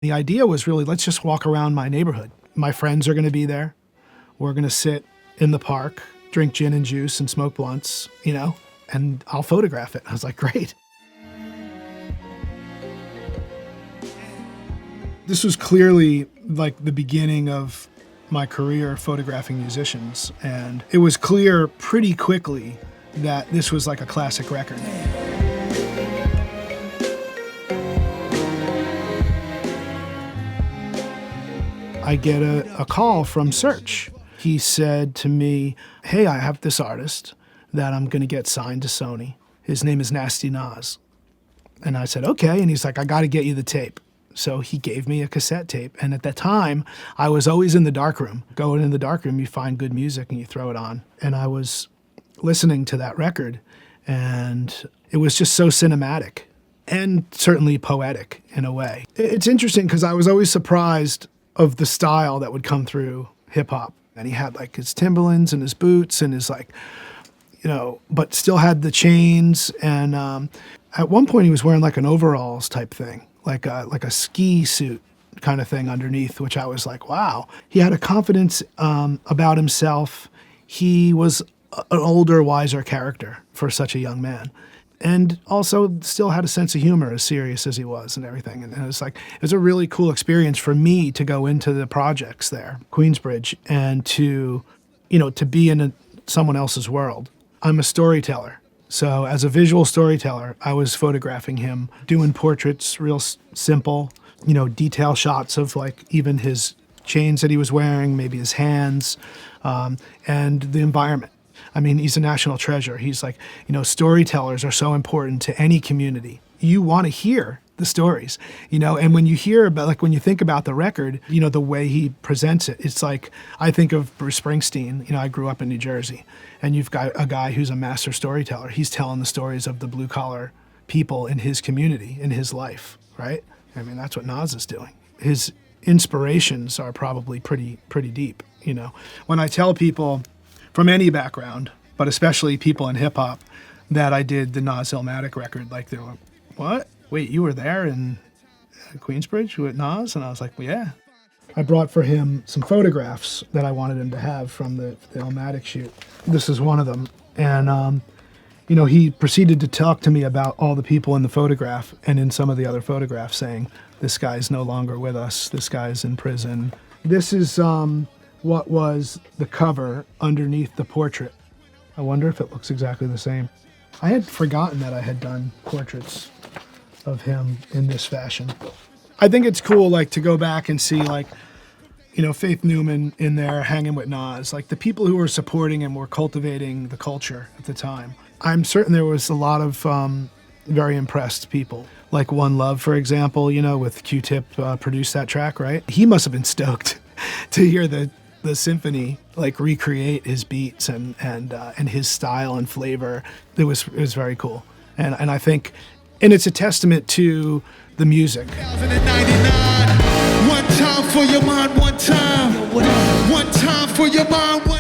The idea was really, let's just walk around my neighborhood. My friends are gonna be there. We're gonna sit in the park, drink gin and juice and smoke blunts, and I'll photograph it. I was like, great. This was clearly like the beginning of my career photographing musicians, and it was clear pretty quickly that this was like a classic record. I get a call from Search. He said to me, hey, I have this artist that I'm gonna get signed to Sony. His name is Nasty Nas. And I said, okay, and he's like, I gotta get you the tape. So he gave me a cassette tape, and at that time, I was always in the darkroom. Going in the darkroom, you find good music and you throw it on. And I was listening to that record, and it was just so cinematic and certainly poetic in a way. It's interesting because I was always surprised of the style that would come through hip hop. And he had like his Timberlands and his boots and his but still had the chains. And at one point he was wearing like an overalls type thing, like a ski suit kind of thing underneath, which I was like, wow. He had a confidence about himself. He was an older, wiser character for such a young man. And also still had a sense of humor, as serious as he was and everything. And it was a really cool experience for me to go into the projects there, Queensbridge, and to be in someone else's world. I'm a storyteller. So as a visual storyteller, I was photographing him, doing portraits, real simple, detail shots of like even his chains that he was wearing, maybe his hands, and the environment. I mean, he's a national treasure. He's like, storytellers are so important to any community. You want to hear the stories, and when you hear about, like when you think about the record, the way he presents it, it's like, I think of Bruce Springsteen. I grew up in New Jersey, and you've got a guy who's a master storyteller. He's telling the stories of the blue collar people in his community, in his life, right? I mean, that's what Nas is doing. His inspirations are probably pretty deep, When I tell people from any background, but especially people in hip hop, that I did the Nas Illmatic record, like they're like, what? Wait, you were there in Queensbridge with Nas? And I was like, well, yeah. I brought for him some photographs that I wanted him to have from the Illmatic shoot. This is one of them. And, he proceeded to talk to me about all the people in the photograph and in some of the other photographs, saying, this guy's no longer with us. This guy's in prison. This is what was the cover underneath the portrait. I wonder if it looks exactly the same. I had forgotten that I had done portraits of him in this fashion. I think it's cool, like, to go back and see, like, Faith Newman in there hanging with Nas, like the people who were supporting him were cultivating the culture at the time. I'm certain there was a lot of very impressed people, like One Love, for example, with Q-Tip produced that track, right? He must have been stoked to hear the symphony like recreate his beats and his style and flavor. It was very cool, and I think, and it's a testament to the music. 1 time for your mind, 1 time. 1 time for your mind, 1